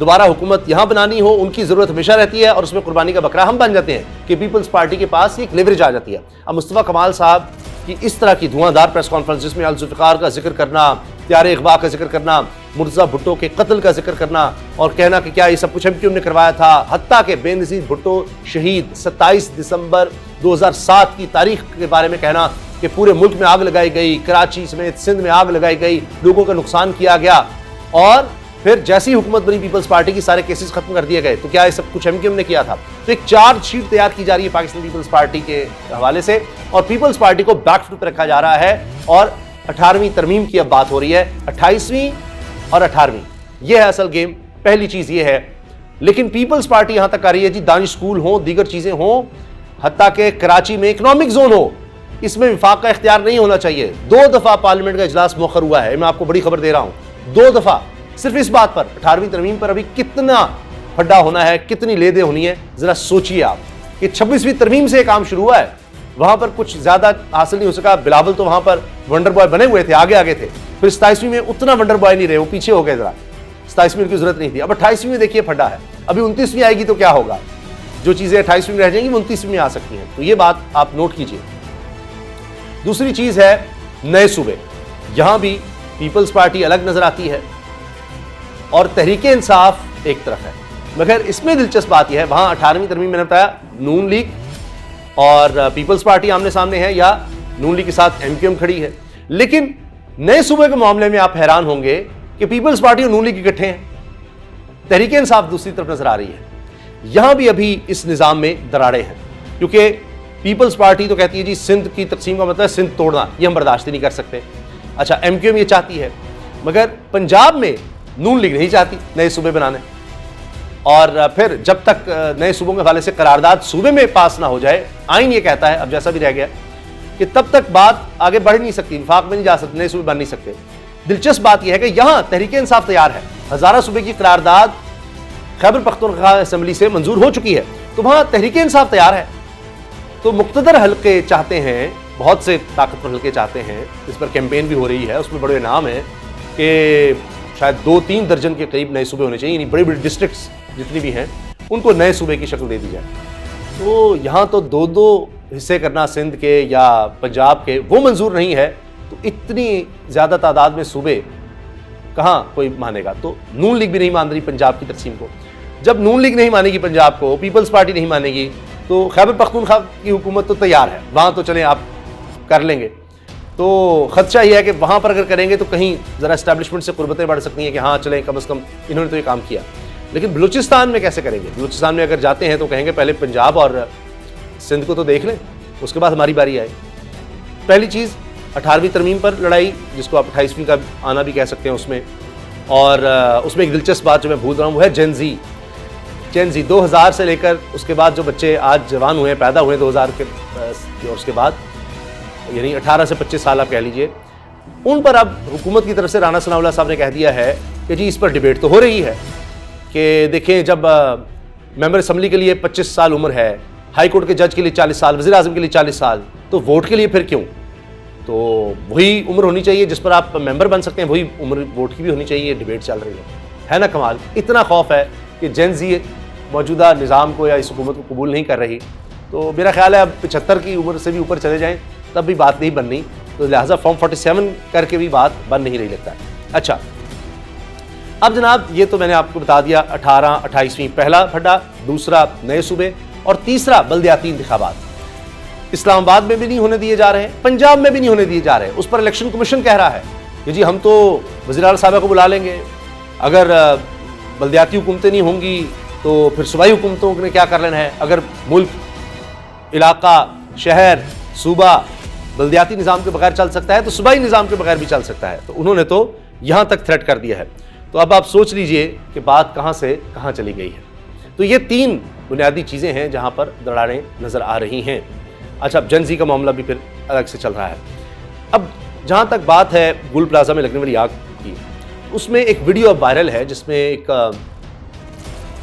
دوبارہ حکومت یہاں بنانی ہو ان کی ضرورت ہمیشہ رہتی ہے اور اس میں قربانی کا بکرا ہم بن جاتے ہیں کہ پیپلز پارٹی کے پاس ایک لیوریج آ جاتی ہے. اب مصطفیٰ کمال صاحب کی اس طرح کی دھواں دھار پریس کانفرنس جس میں الذوالفقار کا ذکر کرنا, طیار اغوا کا ذکر کرنا, مرتضیٰ بھٹو کے قتل کا ذکر کرنا اور کہنا کہ کیا یہ سب کچھ MQM نے کروایا تھا, حتیٰ کہ بے نظیر بھٹو شہید 27 دسمبر 2007 کی تاریخ کے بارے میں کہنا کہ پورے ملک میں آگ لگائی گئی, کراچی سمیت سندھ میں آگ لگائی گئی, لوگوں کا نقصان کیا گیا, اور پھر جیسی حکومت بنی پیپلز پارٹی کی سارے کیسز ختم کر دیے گئے. تو کیا یہ سب کچھ MQM نے کیا تھا؟ تو ایک چارج شیٹ تیار کی جا رہی ہے پاکستان پیپلز پارٹی کے حوالے سے اور پیپلز پارٹی کو بیک فٹ پہ رکھا جا رہا ہے اور 18ویں ترمیم کی اب بات ہو رہی ہے. 28ویں اور 18ویں یہ ہے اصل گیم. پہلی چیز یہ ہے, لیکن پیپلز پارٹی یہاں تک آ رہی ہے جی دانش اسکول ہوں, دیگر چیزیں ہوں, حتیٰ کہ کراچی میں اکنامک زون ہو, اس میں وفاق کا اختیار نہیں ہونا چاہیے. 2 دفعہ پارلیمنٹ کا اجلاس مؤخر ہوا ہے, میں آپ کو بڑی خبر دے رہا ہوں, 2 دفعہ صرف اس بات پر. 18ویں ترمیم پر ابھی کتنا پھڈا ہونا ہے, کتنی لیدیں ہونی ہے, ذرا سوچیے آپ کہ 26ویں ترمیم سے کام شروع ہوا ہے, وہاں پر کچھ زیادہ حاصل نہیں ہو سکا. بلاول تو وہاں پر ونڈر بوائے بنے ہوئے تھے, آگے تھے. پھر 27ویں میں اتنا ونڈر بوائے نہیں رہے, وہ پیچھے ہو گئے, ذرا 27ویں کی ضرورت نہیں تھی. اب 28ویں میں دیکھیے پھڈا ہے, ابھی 29ویں آئے گی تو کیا ہوگا, جو چیزیں 28ویں میں رہ جائیں گی وہ 29ویں میں آ سکتی ہیں. تو یہ بات آپ نوٹ کیجئے. دوسری چیز ہے نئے صوبے. یہاں بھی پیپلز پارٹی الگ نظر آتی ہے اور تحریک انصاف ایک طرف ہے, مگر اس میں دلچسپ بات یہ ہے وہاں 18ویں ترمیم میں نے بتایا نون لیگ اور پیپلز پارٹی آمنے سامنے ہے یا نون لیگ کے ساتھ MQM کھڑی ہے. لیکن نئے صوبے کے معاملے میں آپ حیران ہوں گے کہ پیپلز پارٹی اور نون لیگ اکٹھے ہیں, تحریک انصاف دوسری طرف نظر آ رہی ہے. یہاں بھی ابھی اس نظام میں دراڑیں ہیں, کیونکہ پیپلز پارٹی تو کہتی ہے جی سندھ کی تقسیم کا مطلب ہے سندھ توڑنا, یہ ہم برداشت نہیں کر سکتے. اچھا MQM یہ چاہتی ہے, مگر پنجاب میں نون لیگ نہیں چاہتی نئے صوبے بنانے, اور پھر جب تک نئے صوبوں کے حوالے سے قرارداد صوبے میں پاس نہ ہو جائے, آئین یہ کہتا ہے اب جیسا بھی رہ گیا کہ تب تک بات آگے بڑھ نہیں سکتی, وفاق میں نہیں جا سکتے, نئے صوبے بن نہیں سکتے. دلچسپ بات یہ ہے کہ یہاں تحریک انصاف تیار ہے, ہزارہ صوبے کی قرارداد خیبر پختونخوا اسمبلی سے منظور ہو چکی ہے, تو وہاں تحریک انصاف تیار ہے. تو مقتدر حلقے چاہتے ہیں, بہت سے طاقتور حلقے چاہتے ہیں, اس پر کیمپین بھی ہو رہی ہے, اس میں بڑے نام ہیں کہ شاید 2-3 درجن کے قریب نئے صوبے ہونے چاہیے, یعنی بڑی بڑی ڈسٹرکٹس جتنی بھی ہیں ان کو نئے صوبے کی شکل دے دی جائے. تو یہاں تو 2 حصے کرنا سندھ کے یا پنجاب کے وہ منظور نہیں ہے, تو اتنی زیادہ تعداد میں صوبے کہاں کوئی مانے گا. تو نون لیگ بھی نہیں مان رہی پنجاب کی تقسیم کو. جب نون لیگ نہیں مانے گی پنجاب کو, پیپلز پارٹی نہیں مانے گی, تو خیبر پختونخوا کی حکومت تو تیار ہے, وہاں تو چلیں آپ کر لیں گے. تو خدشہ یہ ہے کہ وہاں پر اگر کریں گے تو کہیں ذرا اسٹیبلشمنٹ سے قربتیں بڑھ سکتی ہیں کہ ہاں چلیں کم از کم انہوں نے تو یہ کام کیا. لیکن بلوچستان میں کیسے کریں گے؟ بلوچستان میں اگر جاتے ہیں تو کہیں گے پہلے پنجاب اور سندھ کو تو دیکھ لیں, اس کے بعد ہماری باری آئے. پہلی چیز 18ویں ترمیم پر لڑائی, جس کو آپ 28ویں کا آنا بھی کہہ سکتے ہیں اس میں, اور اس میں ایک دلچسپ بات جو میں بھول رہا ہوں وہ ہے جین زی. 2000 سے لے کر اس کے بعد جو بچے آج جوان ہوئے, پیدا ہوئے 2000 کے اور اس کے بعد, یعنی 18 سے 25 سال آپ کہہ لیجئے, ان پر اب حکومت کی طرف سے رانا ثناء اللہ صاحب نے کہہ دیا ہے کہ جی اس پر ڈیبیٹ تو ہو رہی ہے کہ دیکھیں جب ممبر اسمبلی کے لیے 25 سال عمر ہے, ہائی کورٹ کے جج کے لیے 40 سال, وزیر اعظم کے لیے 40 سال, تو ووٹ کے لیے پھر کیوں؟ تو وہی عمر ہونی چاہیے جس پر آپ ممبر بن سکتے ہیں, وہی عمر ووٹ کی بھی ہونی چاہیے. ڈیبیٹ چل رہی ہے نا کمال. اتنا خوف ہے کہ جین زی موجودہ نظام کو یا اس حکومت کو قبول نہیں کر رہی, تو میرا خیال ہے اب 75 کی عمر سے بھی اوپر چلے جائیں تب بھی بات نہیں بننی, تو لہٰذا فارم 47 کر کے بھی بات بن نہیں رہی لگتا ہے. اچھا اب جناب یہ تو میں نے آپ کو بتا دیا 18 28ویں پہلا پھڈا, دوسرا نئے صوبے, اور تیسرا بلدیاتی انتخابات. اسلام آباد میں بھی نہیں ہونے دیے جا رہے ہیں, پنجاب میں بھی نہیں ہونے دیے جا رہے. اس پر الیکشن کمیشن کہہ رہا ہے کہ جی ہم تو وزیر اعلیٰ صاحبہ کو بلا لیں گے, اگر بلدیاتی حکومتیں نہیں ہوں گی تو پھر صوبائی حکومتوں نے کیا کر لینا ہے. اگر ملک, علاقہ, شہر, صوبہ بلدیاتی نظام کے بغیر چل سکتا ہے تو صوبائی نظام کے بغیر بھی چل سکتا ہے. تو انہوں نے تو یہاں تک تھریٹ کر دیا ہے. تو اب آپ سوچ لیجئے کہ بات کہاں سے کہاں چلی گئی ہے. تو یہ 3 بنیادی چیزیں ہیں جہاں پر دراڑیں نظر آ رہی ہیں. اچھا اب جین زی کا معاملہ بھی پھر الگ سے چل رہا ہے. اب جہاں تک بات ہے گل پلازا میں لگنے والی آگ کی, اس میں ایک ویڈیو اب وائرل ہے جس میں ایک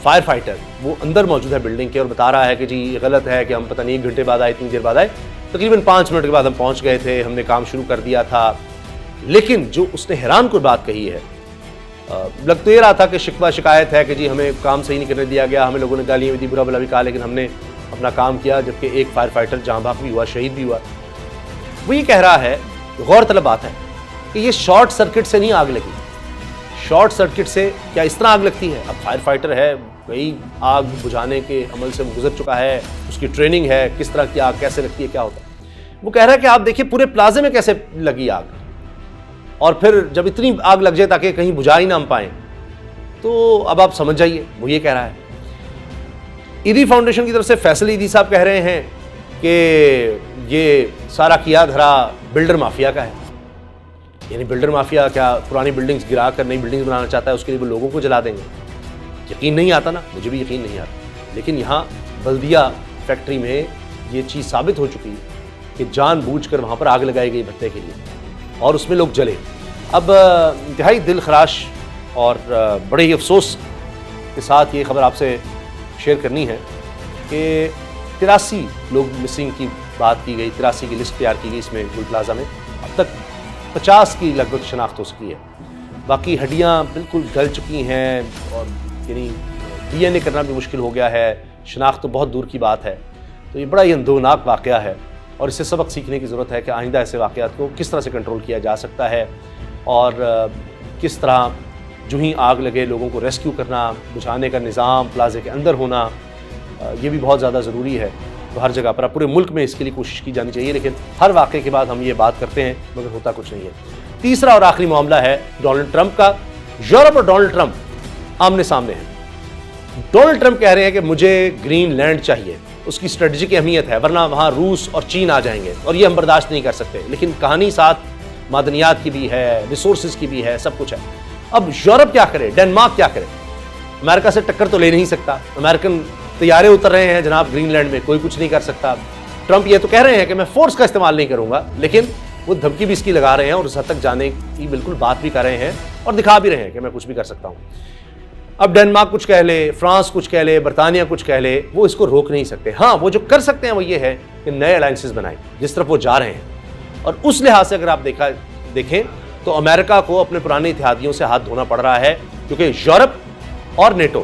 فائر فائٹر وہ اندر موجود ہے بلڈنگ کے, اور بتا رہا ہے کہ جی یہ غلط ہے کہ ہم پتہ نہیں 1 گھنٹے بعد آئے, اتنی دیر بعد آئے, تقریباً 5 منٹ کے بعد ہم پہنچ گئے تھے, ہم نے کام شروع کر دیا تھا. لیکن جو اس نے حیران کن بات کہی ہے لگ تو یہ رہا تھا کہ شکوہ شکایت ہے کہ جی ہمیں کام صحیح نہیں کرنے دیا گیا, ہمیں لوگوں نے گالیاں بھی دی, برا بھلا بھی کہا, لیکن ہم نے اپنا کام کیا, جبکہ ایک فائر فائٹر جہاں بحق بھی ہوا, شہید بھی ہوا. وہ یہ کہہ رہا ہے, غور طلب بات ہے, کہ یہ شارٹ سرکٹ سے نہیں آگ لگی. شارٹ سرکٹ سے کیا اس طرح آگ لگتی ہے؟ اب فائر فائٹر ہے بھائی, آگ بجھانے کے عمل سے گزر چکا ہے, اس کی ٹریننگ ہے, کس طرح کی آگ کیسے لگتی ہے, کیا ہوتا ہے. وہ کہہ رہا ہے کہ آپ دیکھیے پورے پلازے میں کیسے لگی آگ, اور پھر جب اتنی آگ لگ جائے تاکہ کہیں بجھا ہی نہ ہم پائیں, تو اب آپ سمجھ جائیے. وہ یہ کہہ رہا ہے. ایدھی فاؤنڈیشن کی طرف سے فیصل ایدھی صاحب کہہ رہے ہیں کہ یہ سارا کیا دھرا بلڈر مافیا کا ہے. یعنی بلڈر مافیا کیا پرانی بلڈنگز گرا کر نئی بلڈنگز بنانا چاہتا ہے, اس کے لیے وہ لوگوں کو جلا دیں گے؟ یقین نہیں آتا نا, مجھے بھی یقین نہیں آتا. لیکن یہاں بلدیہ فیکٹری میں یہ چیز ثابت ہو چکی کہ جان بوجھ کر وہاں پر آگ لگائی گئی بھٹے کے لیے, اور اس میں لوگ جلے. اب انتہائی دل خراش اور بڑے ہی افسوس کے ساتھ یہ خبر آپ سے شیئر کرنی ہے کہ 83 لوگ مسنگ کی بات کی گئی, 83 کی لسٹ تیار کی گئی اس میں گل پلازا میں. اب تک 50 کی لگ بھگ شناخت ہو سکی ہے, باقی ہڈیاں بالکل گل چکی ہیں, اور یعنی ڈی این اے کرنا بھی مشکل ہو گیا ہے, شناخت تو بہت دور کی بات ہے. تو یہ بڑا ہی اندوناک واقعہ ہے, اور اس سے سبق سیکھنے کی ضرورت ہے کہ آئندہ ایسے واقعات کو کس طرح سے کنٹرول کیا جا سکتا ہے, اور کس طرح جو ہی آگ لگے لوگوں کو ریسکیو کرنا, بجھانے کا نظام پلازے کے اندر ہونا, یہ بھی بہت زیادہ ضروری ہے. تو ہر جگہ پر پورے ملک میں اس کے لیے کوشش کی جانی چاہیے, لیکن ہر واقعے کے بعد ہم یہ بات کرتے ہیں مگر ہوتا کچھ نہیں ہے. تیسرا اور آخری معاملہ ہے ڈونلڈ ٹرمپ کا. یورپ اور ڈونلڈ ٹرمپ آمنے سامنے ہیں. ڈونلڈ ٹرمپ کہہ رہے ہیں کہ مجھے گرین لینڈ چاہیے, اس کی اسٹریٹجک اہمیت ہے, ورنہ وہاں روس اور چین آ جائیں گے اور یہ ہم برداشت نہیں کر سکتے. لیکن کہانی ساتھ معدنیات کی بھی ہے, ریسورسز کی بھی ہے, سب کچھ ہے. اب یورپ کیا کرے, ڈنمارک کیا کرے؟ امریکہ سے ٹکر تو لے نہیں سکتا. امریکن طیارے اتر رہے ہیں جناب گرین لینڈ میں, کوئی کچھ نہیں کر سکتا. ٹرمپ یہ تو کہہ رہے ہیں کہ میں فورس کا استعمال نہیں کروں گا, لیکن وہ دھمکی بھی اس کی لگا رہے ہیں اور اس حد تک جانے کی بالکل بات بھی کر رہے ہیں اور دکھا بھی رہے ہیں کہ میں کچھ بھی کر سکتا ہوں. اب ڈنمارک کچھ کہہ لے, فرانس کچھ کہہ لے, برطانیہ کچھ کہہ لے, وہ اس کو روک نہیں سکتے. ہاں وہ جو کر سکتے ہیں وہ یہ ہے کہ نئے الائنسز بنائیں جس طرف وہ جا رہے ہیں. اور اس لحاظ سے اگر آپ دیکھیں تو امریکہ کو اپنے پرانے اتحادیوں سے ہاتھ دھونا پڑ رہا ہے, کیونکہ یورپ اور نیٹو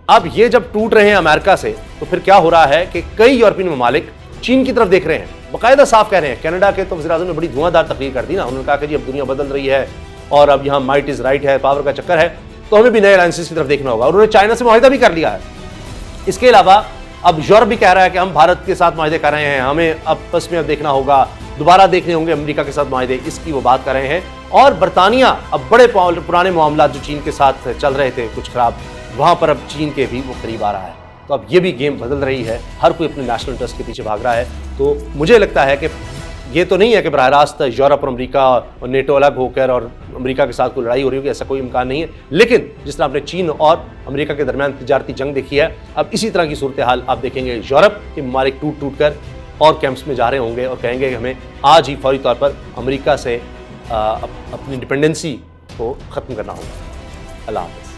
اب یہ جب ٹوٹ رہے ہیں امریکہ سے, تو پھر کیا ہو رہا ہے کہ کئی یورپین ممالک چین کی طرف دیکھ رہے ہیں, باقاعدہ صاف کہہ رہے ہیں. کینیڈا کے تو وزیر اعظم نے بڑی دھواں دار تقریر کر دی نا, انہوں نے کہا کہ جی اب دنیا بدل رہی ہے اور اب یہاں مائٹ از رائٹ ہے, پاور کا چکر ہے, تو ہمیں بھی نئے الائنسز کی طرف دیکھنا ہوگا. اور انہوں نے چائنا سے معاہدہ بھی کر لیا ہے. اس کے علاوہ اب یورپ بھی کہہ رہا ہے کہ ہم بھارت کے ساتھ معاہدے کر رہے ہیں, ہمیں آپس میں اب دیکھنا ہوگا, دوبارہ دیکھنے ہوں گے امریکہ کے ساتھ معاہدے, اس کی وہ بات کر رہے ہیں. اور برطانیہ اب بڑے پرانے معاملات جو چین کے ساتھ چل رہے تھے کچھ خراب, وہاں پر اب چین کے بھی وہ قریب آ رہا ہے. تو اب یہ بھی گیم بدل رہی ہے, ہر کوئی اپنے نیشنل انٹرسٹ کے پیچھے بھاگ رہا ہے. تو مجھے لگتا ہے کہ یہ تو نہیں ہے کہ براہ راست یورپ اور امریکہ اور نیٹو الگ ہو کر اور امریکہ کے ساتھ کوئی لڑائی ہو رہی ہوگی, ایسا کوئی امکان نہیں ہے. لیکن جس طرح آپ نے چین اور امریکہ کے درمیان تجارتی جنگ دیکھی ہے, اب اسی طرح کی صورتحال آپ دیکھیں گے. یورپ کے ممالک ٹوٹ ٹوٹ کر اور کیمپس میں جا رہے ہوں گے اور کہیں گے کہ ہمیں آج ہی فوری طور پر امریکہ سے اپنی ڈپینڈنسی کو ختم کرنا ہوگا. اللہ حافظ.